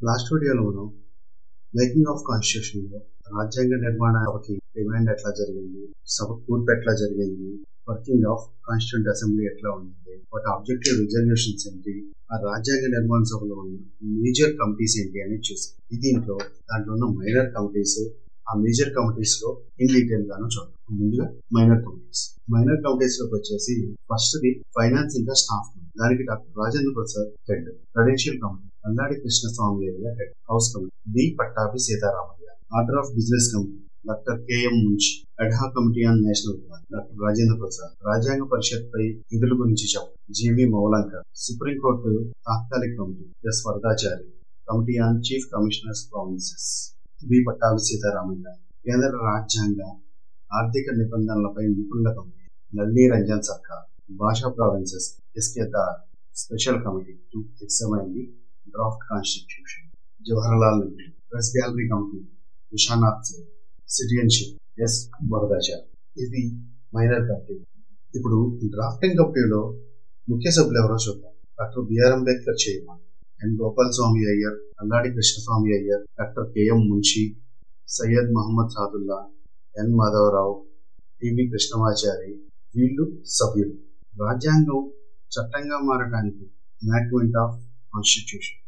Last వీడియోలో మనం making of constitution లో రాజ్యాంగ నిర్మాణ సభకి డిమాండ్ ఎట్లా జరిగింది, సభ కూర్పు ఎట్లా జరిగింది, వర్కింగ్ ఆఫ్ కాన్స్టిట్యూంట్ అసెంబ్లీ ఎట్లా ఉంది, వాటి ఆబ్జెక్టివ్ రిజల్యూషన్స్ ఏంటి, ఆ రాజ్యాంగ నిర్మాణ సభలో ఉన్న మేజర్ కమిటీస్ ఏంటి అనేది చూసాం. దీంట్లో దాంట్లో ఉన్న మైనర్ కమిటీస్, ఆ మేజర్ కమిటీస్ లో ఇన్ డీటెయిల్ గాను చూద్దాం. ముందుగా మైనర్ కమిటీస్ లోకి వచ్చేసి ఫస్ట్ ది ఫైనాన్స్ ఇంకా స్టాఫ్ కమిటీ. దానికి doctor Rajendra Prasad head. Prudential committee Alladi Krishnaswamy head. House committee D Pattabhi Sitaramayya. Order of business committee doctor KM Munshi. Ad hoc committee on national demand doctor Rajendra Prasad. రాజ్యాంగ పరిషత్ పై విధుల గురించి చెప్పు జీవి మౌలంకర్. సుప్రీంకోర్టు తాత్కాలిక committee S Varadachari. Committee on chief commissioners provinces B Pattabhi Sitaramayya. కేంద్ర రాజ్యాంగ ఆర్థిక నిబంధనలపై నిపుణుల కమిటీ నల్లి రంజన్ సర్కార్. భాషా provinces SK Dar. Special committee to examine the draft constitution Jawaharlal Nehru. Press gallery committee Vishwanath Sen. Citizenship S Varadachari. ఇది మైనర్ కమిటీ. ఇప్పుడు డ్రాఫ్టింగ్ కమిటీలో ముఖ్య సభ్యులు ఎవరో చూద్దాం. డాక్టర్ బిఆర్ అంబేద్కర్ చైర్మన్, ఎన్ గోపాల్ స్వామి అయ్యర్, అల్లాడి కృష్ణస్వామి అయ్యర్, డాక్టర్ కెఎం మున్షి, సయ్యద్ మహమ్మద్ సాదుల్లా, ఎన్ మాధవరావు, టివి కృష్ణమాచారి. వీళ్ళు సభ్యులు. రాజ్యాంగం చట్టంగా మారడానికి ఎనాక్ట్మెంట్ ఆఫ్ కాన్స్టిట్యూషన్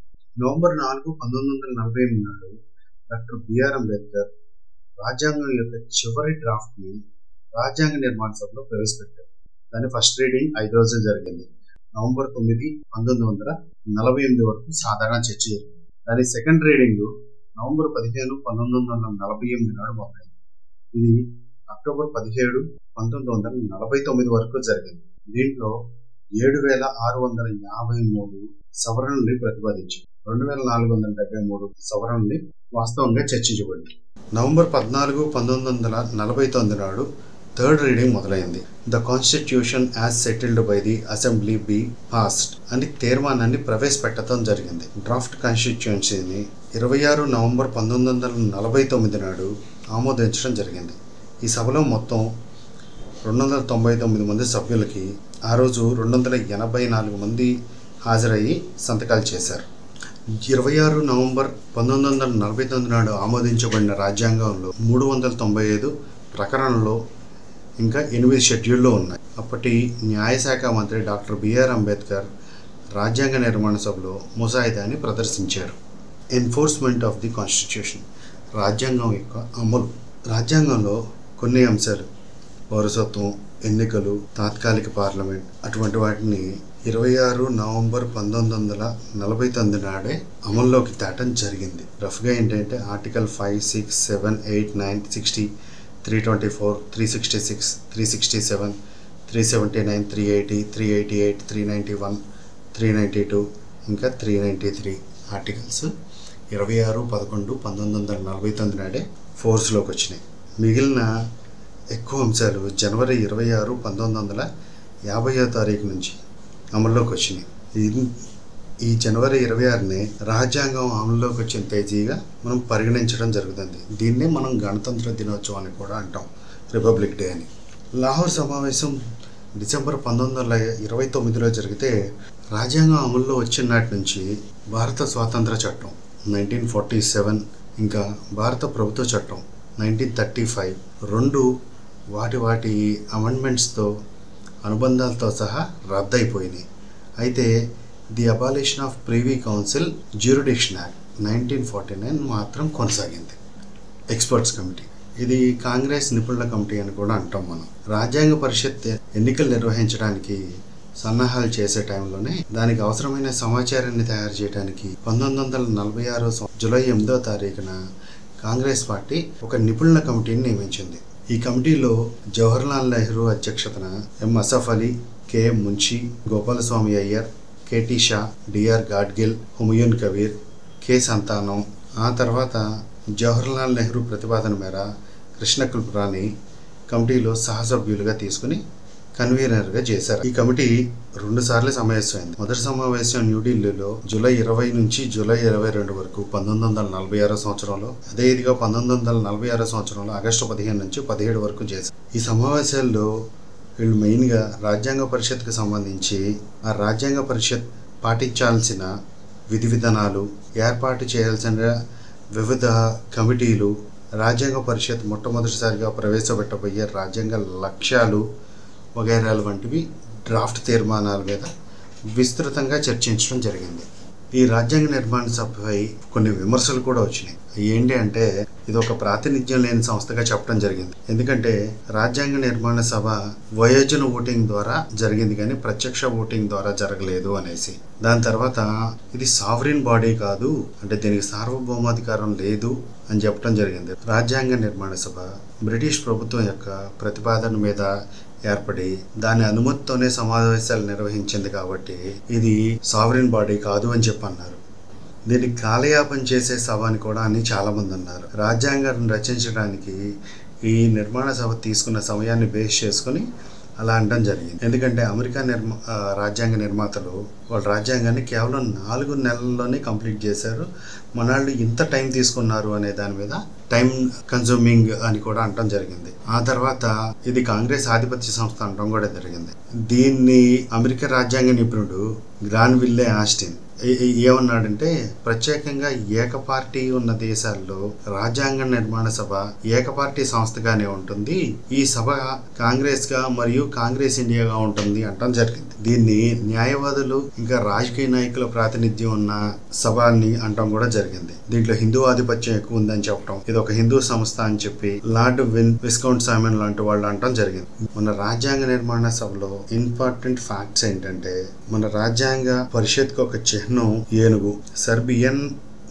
నవంబర్ 4, 1948 నాడు డాక్టర్ బిఆర్ అంబేద్కర్ రాజ్యాంగం యొక్క చివరి డ్రాఫ్ట్ ని రాజ్యాంగ నిర్మాణ సభలో ప్రవేశపెట్టారు. దాని ఫస్ట్ రీడింగ్ 5 రోజులు జరిగింది. నవంబర్ 9, 1948 వరకు సాధారణ చర్చ జరిగింది. దాని సెకండ్ రీడింగ్ నవంబర్ 15, 1948 నాడు మొదలైంది. ఇది అక్టోబర్ 17, 1949 వరకు జరిగింది. దీంట్లో 7,653 సవరణల్ని ప్రతిపాదించారు. 2,473 సవరణల్ని వాస్తవంగా చర్చించబడింది. నవంబర్ 14, 1949 నాడు థర్డ్ రీడింగ్ మొదలైంది. The constitution as settled by the assembly be passed అని తీర్మానాన్ని ప్రవేశపెట్టడం జరిగింది. డ్రాఫ్ట్ కాన్స్టిట్యూషన్ని 26 నవంబర్ 1949 నాడు ఆమోదించడం జరిగింది. ఈ సభలో మొత్తం 299 మంది సభ్యులకి ఆ రోజు 284 మంది హాజరయ్యి సంతకాలు చేశారు. 26 నవంబర్ 1949 నాడు ఆమోదించబడిన రాజ్యాంగంలో 395 ప్రకరణలు ఇంకా 8 షెడ్యూల్లో ఉన్నాయి. అప్పటి న్యాయశాఖ మంత్రి డాక్టర్ బిఆర్ అంబేద్కర్ రాజ్యాంగ నిర్మాణ సభలో ముసాయిదాని ప్రదర్శించారు. ఎన్ఫోర్స్మెంట్ ఆఫ్ ది కాన్స్టిట్యూషన్ రాజ్యాంగం యొక్క అమలు. రాజ్యాంగంలో కొన్ని అంశాలు పౌరసత్వం, ఎన్నికలు, తాత్కాలిక పార్లమెంట్ అటువంటి వాటిని 26 నవంబర్ 1949 నాడే అమల్లోకి తేటం జరిగింది. రఫ్గా ఏంటంటే ఆర్టికల్ 5, 6, 7, 8, 9, 60, 324, 366, 367, 379, 380, 388, 391, 392 ఇంకా 393 ఆర్టికల్స్ 26/11/1949 నాడే ఫోర్స్లోకి వచ్చినాయి. మిగిలిన ఎక్కువ అంశాలు జనవరి 26, 1950 నుంచి అమల్లోకి వచ్చినాయి. ఈ జనవరి 26ని రాజ్యాంగం అమల్లోకి వచ్చిన తేదీగా మనం పరిగణించడం జరుగుతుంది. దీన్నే మనం గణతంత్ర దినోత్సవం అని కూడా అంటాం, రిపబ్లిక్ డే అని. లాహోర్ సమావేశం డిసెంబర్ 1929లో జరిగితే రాజ్యాంగం అమల్లో వచ్చిన నాటి నుంచి భారత స్వాతంత్ర చట్టం 1947 ఇంకా భారత ప్రభుత్వ చట్టం 1935 రెండు వాటి అమెండ్మెంట్స్తో అనుబంధాలతో సహా రద్దయిపోయినాయి. అయితే the abolition of privy council jurisdiction act 1949 మాత్రం కొనసాగింది. ఎక్స్పర్ట్స్ కమిటీ ఇది కాంగ్రెస్ నిపుణుల కమిటీ అని కూడా అంటాం మనం. రాజ్యాంగ పరిషత్ ఎన్నికలు నిర్వహించడానికి సన్నాహాలు చేసే టైంలోనే దానికి అవసరమైన సమాచారాన్ని తయారు చేయడానికి 1946 జూలై 8వ తారీఖున కాంగ్రెస్ పార్టీ ఒక నిపుణుల కమిటీని నియమించింది. ఈ కమిటీలో జవహర్లాల్ నెహ్రూ అధ్యక్షతన M Asaf Ali, K M Munshi, Gopalaswamy Ayyar, K T Shah, D R Gadgil, Humayun Kabir, K Santhanam. ఆ తర్వాత జవహర్లాల్ నెహ్రూ ప్రతిపాదన మేర కృష్ణ కృపలాని కమిటీలో సహసభ్యులుగా తీసుకుని కన్వీనర్గా చేశారు. ఈ కమిటీ 2 సార్లు సమావేశమైంది. మొదటి సమావేశం న్యూఢిల్లీలో జూలై 20 నుంచి జూలై 22 వరకు 1946 సంవత్సరంలో, అదే ఇదిగా 1946 సంవత్సరంలో ఆగస్టు 15 నుంచి 17 వరకు చేశారు. ఈ సమావేశాల్లో వీళ్ళు మెయిన్గా రాజ్యాంగ పరిషత్కి సంబంధించి ఆ రాజ్యాంగ పరిషత్ పాటించాల్సిన విధి విధానాలు, ఏర్పాటు చేయాల్సిన వివిధ కమిటీలు, రాజ్యాంగ పరిషత్ మొట్టమొదటిసారిగా ప్రవేశపెట్టబోయే రాజ్యాంగ లక్ష్యాలు వగైరాలు వంటివి డ్రాఫ్ట్ తీర్మానాల మీద విస్తృతంగా చర్చించడం జరిగింది. ఈ రాజ్యాంగ నిర్మాణ సభపై కొన్ని విమర్శలు కూడా వచ్చినాయి. ఏంటి అంటే ఇది ఒక ప్రాతినిధ్యం లేని సంస్థగా చెప్పడం జరిగింది. ఎందుకంటే రాజ్యాంగ నిర్మాణ సభ వయోజన ఓటింగ్ ద్వారా జరిగింది కానీ ప్రత్యక్ష ఓటింగ్ ద్వారా జరగలేదు అనేసి. దాని తర్వాత ఇది సావరిన్ బాడీ కాదు, అంటే దీనికి సార్వభౌమాధికారం లేదు అని చెప్పడం జరిగింది. రాజ్యాంగ నిర్మాణ సభ బ్రిటిష్ ప్రభుత్వం యొక్క ప్రతిపాదన మీద ఏర్పడి దాని అనుమతితోనే సమావేశాలు నిర్వహించింది కాబట్టి ఇది సావరిన్ బాడీ కాదు అని చెప్పి అన్నారు. దీన్ని కాలయాపన చేసే సభ అని కూడా అని చాలా మంది అన్నారు. రాజ్యాంగాన్ని రచించడానికి ఈ నిర్మాణ సభ తీసుకున్న సమయాన్ని బేస్ చేసుకుని అలా అనడం జరిగింది. ఎందుకంటే అమెరికా రాజ్యాంగ నిర్మాతలు వాళ్ళ రాజ్యాంగాన్ని కేవలం 4 నెలల్లోనే కంప్లీట్ చేశారు. మనాళ్ళు ఇంత టైం తీసుకున్నారు అనే దాని మీద టైం కన్సూమింగ్ అని కూడా అనడం జరిగింది. ఆ తర్వాత ఇది కాంగ్రెస్ ఆధిపత్య సంస్థ అనడం కూడా జరిగింది. దీన్ని అమెరికా రాజ్యాంగ నిపుణుడు గ్రాన్విల్లే ఆస్టిన్ ఏమన్నాడంటే ప్రత్యేకంగా ఏకపార్టీ ఉన్న దేశాల్లో రాజ్యాంగ నిర్మాణ సభ ఏకపార్టీ సంస్థగానే ఉంటుంది, ఈ సభ కాంగ్రెస్ గా మరియు కాంగ్రెస్ ఇండియాగా ఉంటుంది అంటం జరిగింది. దీన్ని న్యాయవాదులు ఇంకా రాజకీయ నాయకుల ప్రాతినిధ్యం ఉన్న సభ అని అంటం కూడా జరిగింది. దీంట్లో హిందూ ఆధిపత్యం ఎక్కువ ఉందని చెప్పడం, ఇది ఒక హిందూ సంస్థ అని చెప్పి లార్డ్ విస్కౌంట్ సైమన్ లాంటి వాళ్ళు అంటం జరిగింది. మన రాజ్యాంగ నిర్మాణ సభలో ఇంపార్టెంట్ ఫ్యాక్ట్స్ ఏంటంటే మన రాజ్యాంగ పరిషత్ కు ఒక చిహ్నం ఏనుగు. సర్బియన్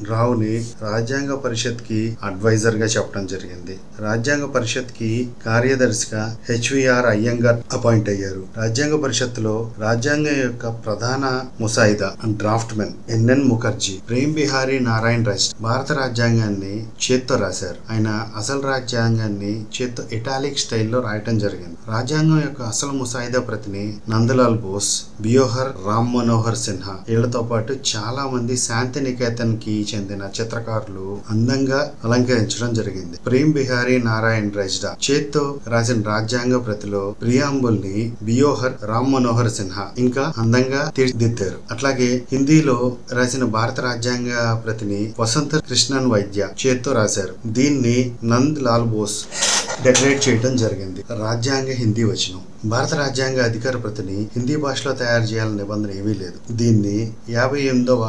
రావుని రాజ్యాంగ పరిషత్ కి అడ్వైజర్ గా చెప్పడం జరిగింది. రాజ్యాంగ పరిషత్ కి కార్యదర్శిగా హెచ్విఆర్ అయ్యంగార్ అపాయింట్ అయ్యారు. రాజ్యాంగ పరిషత్తులో రాజ్యాంగం యొక్క ప్రధాన ముసాయిదా draft men NN Mukherjee, Prem Behari Narain రెస్ట్ భారత రాజ్యాంగాన్ని చేత్తో రాశారు. ఆయన అసలు రాజ్యాంగాన్ని చేత్తో ఇటాలిక్ స్టైల్లో రాయటం జరిగింది. రాజ్యాంగం యొక్క అసలు ముసాయిదా ప్రతిని నందలాల్ బోస్, బియోహర్ రామ్ మనోహర్ సిన్హా వీళ్లతో పాటు చాలా మంది శాంతి నికేతన్ కి చెందిన చిత్రకారులు అందంగా అలంకరించడం జరిగింది. ప్రేమ్ బిహారీ నారాయణ్ రెజ్డా చేత్తో రాసిన రాజ్యాంగ ప్రతిలో ప్రియాంబుల్ ని బియోహర్ రామ్ మనోహర్ సిన్హా ఇంకా అందంగా తీర్చిదిద్దారు. అట్లాగే హిందీలో రాసిన భారత రాజ్యాంగ ప్రతిని వసంత కృష్ణన్ వైద్య చేత్తో రాశారు. దీన్ని నంద్ లాల్ బోస్ డెకరేట్ చేయడం జరిగింది. రాజ్యాంగ హిందీ వచనం భారత రాజ్యాంగ అధికార ప్రతిని హిందీ భాషలో తయారు చేయాలని నిబంధన ఏమీ లేదు. దీన్ని 58వ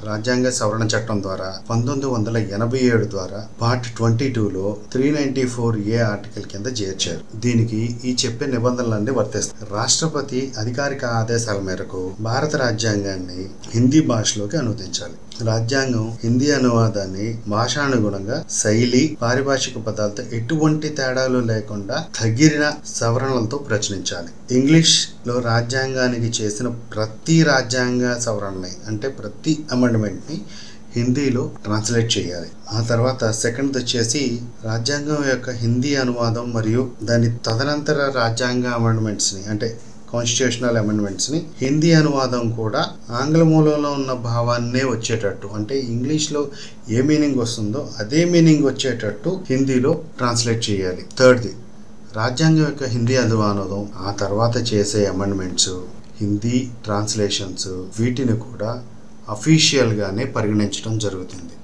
రాజ్యాంగ సవరణ చట్టం ద్వారా 1987 ద్వారా పార్ట్ 22లో 394A ఆర్టికల్ కింద చేర్చారు. దీనికి ఈ చెప్పే నిబంధనలన్నీ వర్తిస్తాయి. రాష్ట్రపతి అధికారిక ఆదేశాల మేరకు భారత రాజ్యాంగాన్ని హిందీ భాషలోకి అనువదించాలి. రాజ్యాంగం హిందీ అనువాదాన్ని భాషానుగుణంగా శైలి, పారిభాషిక పదాలతో ఎటువంటి తేడాలు లేకుండా తగిన సవరణలతో ప్రచురించాలి. ఇంగ్లీష్ లో రాజ్యాంగానికి చేసిన ప్రతి రాజ్యాంగ సవరణని అంటే ప్రతి అమెండ్మెంట్ ని హిందీలో ట్రాన్స్లేట్ చేయాలి. ఆ తర్వాత సెకండ్ వచ్చేసి రాజ్యాంగం యొక్క హిందీ అనువాదం మరియు దాని తదనంతర రాజ్యాంగ అమెండ్మెంట్స్ ని అంటే కాన్స్టిట్యూషనల్ అమెండ్మెంట్స్ ని హిందీ అనువాదం కూడా ఆంగ్ల మూలంలో ఉన్న భావాన్నే వచ్చేటట్టు అంటే ఇంగ్లీష్ లో ఏ మీనింగ్ వస్తుందో అదే మీనింగ్ వచ్చేటట్టు హిందీలో ట్రాన్స్లేట్ చేయాలి. థర్డ్ది రాజ్యాంగం యొక్క హిందీ అనువాదం, ఆ తర్వాత చేసే అమెండ్మెంట్స్, హిందీ ట్రాన్స్లేషన్స్ వీటిని కూడా అఫీషియల్ గానే పరిగణించడం జరుగుతుంది.